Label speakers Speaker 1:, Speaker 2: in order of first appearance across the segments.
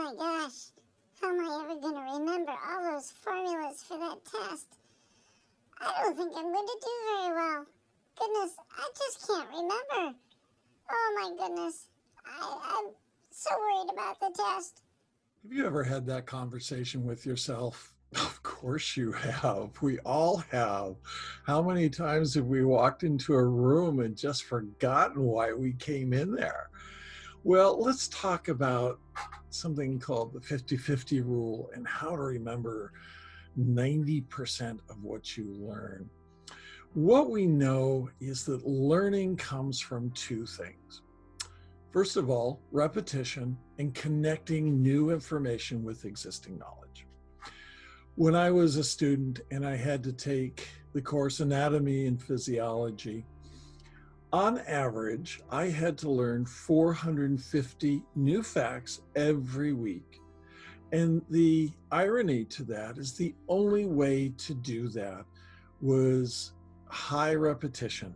Speaker 1: my gosh, how am I ever going to remember all those formulas for that test? I don't think I'm going to do very well. Goodness, I just can't remember. Oh my goodness, I'm so worried about the test.
Speaker 2: Have you ever had that conversation with yourself? Of course you have. We all have. How many times have we walked into a room and just forgotten why we came in there? Well, let's talk about something called the 50-50 rule and how to remember 90% of what you learn. What we know is that learning comes from two things. First of all, repetition and connecting new information with existing knowledge. When I was a student and I had to take the course Anatomy and Physiology, on average, I had to learn 450 new facts every week. And the irony to that is the only way to do that was high repetition.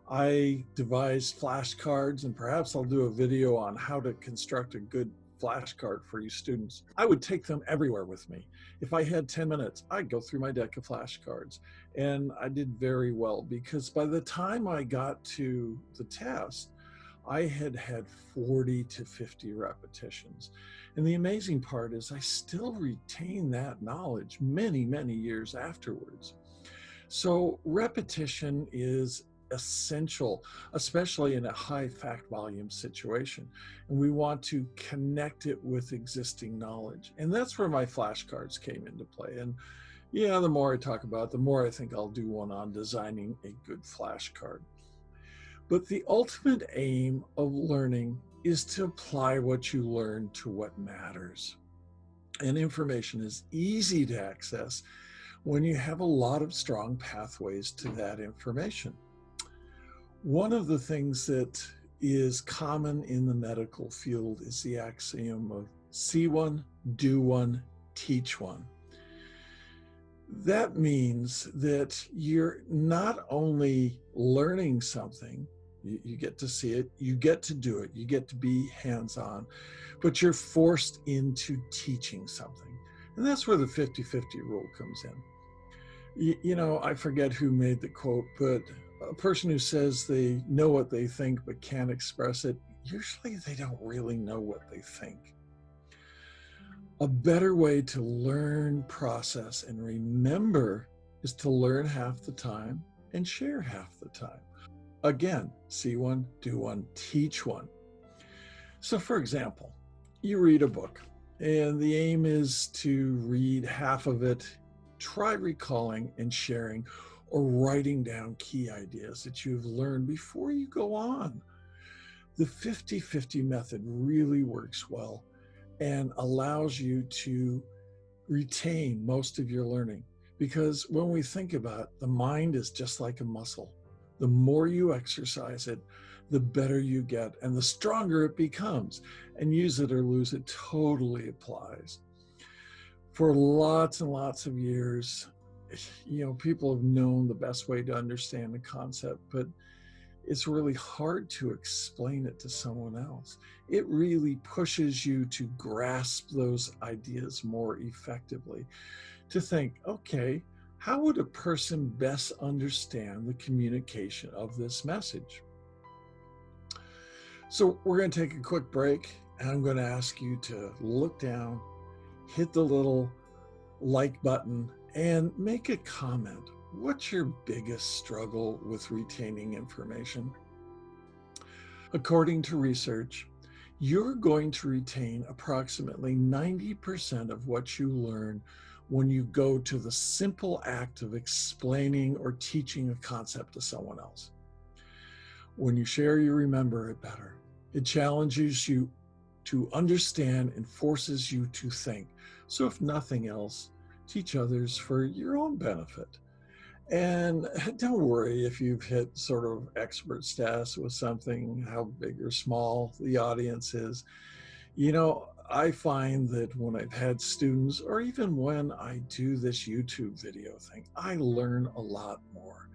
Speaker 2: I devised flashcards, and perhaps I'll do a video on how to construct a good flashcard for you students. I would take them everywhere with me. If I had 10 minutes, I'd go through my deck of flashcards. And I did very well because by the time I got to the test, I had had 40 to 50 repetitions. And the amazing part is I still retain that knowledge many, many years afterwards. So repetition is essential, especially in a high fact volume situation. And we want to connect it with existing knowledge. And that's where my flashcards came into play. And yeah, the more I talk about it, the more I think I'll do one on designing a good flashcard. But the ultimate aim of learning is to apply what you learn to what matters. And information is easy to access when you have a lot of strong pathways to that information. One of the things that is common in the medical field is the axiom of see one, do one, teach one. That means that you're not only learning something, you get to see it, you get to do it, you get to be hands-on, but you're forced into teaching something. And that's where the 50-50 rule comes in. You know, I forget who made the quote, but a person who says they know what they think but can't express it, usually they don't really know what they think. A better way to learn, process, and remember is to learn half the time and share half the time. Again, see one, do one, teach one. So for example, you read a book and the aim is to read half of it. Try recalling and sharing or writing down key ideas that you've learned before you go on. The 50-50 method really works well and allows you to retain most of your learning, because when we think about it, the mind is just like a muscle. The more you exercise it, the better you get and the stronger it becomes. And use it or lose it totally applies. For lots and lots of years, you know, people have known the best way to understand the concept, but it's really hard to explain it to someone else. It really pushes you to grasp those ideas more effectively, to think, okay, how would a person best understand the communication of this message? So we're going to take a quick break, and I'm going to ask you to look down, hit the little like button, and make a comment. What's your biggest struggle with retaining information? According to research, you're going to retain approximately 90% of what you learn when you go to the simple act of explaining or teaching a concept to someone else. When you share, you remember it better. It challenges you to understand and forces you to think. So if nothing else, teach others for your own benefit. And don't worry if you've hit sort of expert status with something, how big or small the audience is. You know, I find that when I've had students, or even when I do this YouTube video thing, I learn a lot more.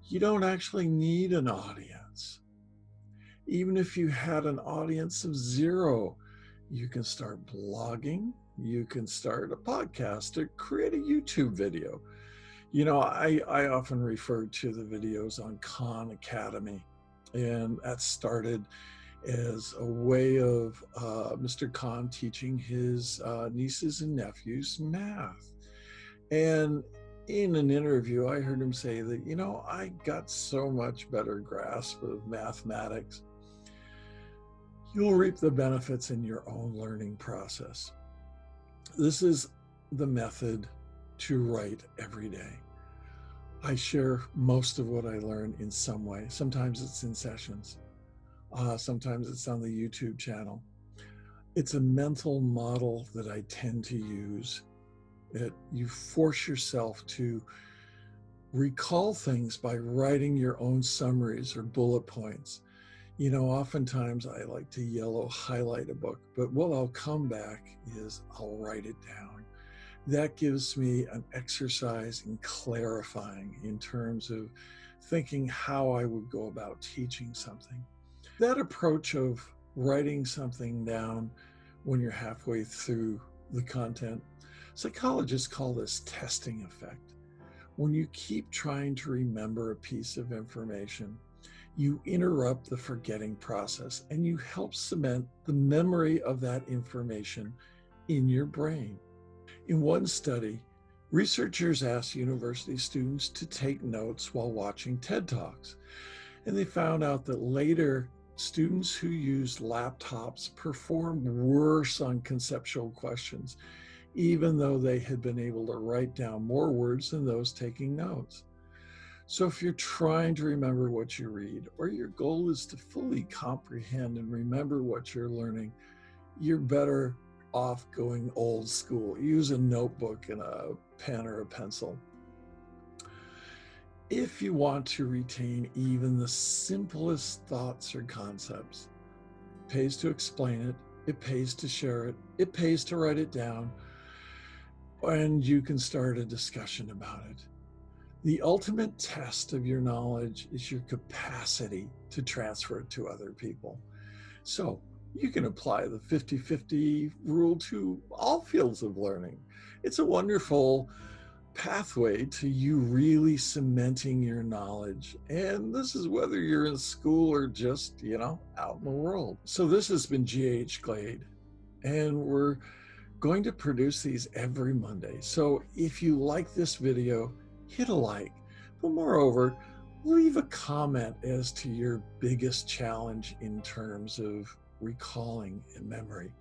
Speaker 2: You don't actually need an audience. Even if you had an audience of 0, You can start blogging. You can start a podcast or create a YouTube video. I often refer to the videos on Khan Academy, and that started as a way of Mr. Khan teaching his nieces and nephews math. And in an interview, I heard him say that, I got so much better grasp of mathematics. You'll reap the benefits in your own learning process. This is the method to write every day. I share most of what I learn in some way. Sometimes it's in sessions. Sometimes it's on the YouTube channel. It's a mental model that I tend to use. You force yourself to recall things by writing your own summaries or bullet points. Oftentimes I like to yellow highlight a book, but what I'll come back is I'll write it down. That gives me an exercise in clarifying in terms of thinking how I would go about teaching something. That approach of writing something down when you're halfway through the content, psychologists call this testing effect. When you keep trying to remember a piece of information, you interrupt the forgetting process and you help cement the memory of that information in your brain. In one study, researchers asked university students to take notes while watching TED Talks, and they found out that later, students who used laptops performed worse on conceptual questions, even though they had been able to write down more words than those taking notes. So if you're trying to remember what you read, or your goal is to fully comprehend and remember what you're learning, you're better off going old school. Use a notebook and a pen or a pencil. If you want to retain even the simplest thoughts or concepts, it pays to explain it, it pays to share it, it pays to write it down, and you can start a discussion about it. The ultimate test of your knowledge is your capacity to transfer it to other people. So you can apply the 50-50 rule to all fields of learning. It's a wonderful pathway to you really cementing your knowledge. And this is whether you're in school or just, out in the world. So this has been G.H. Glade, and we're going to produce these every Monday. So if you like this video, hit a like, but moreover, leave a comment as to your biggest challenge in terms of recalling and memory.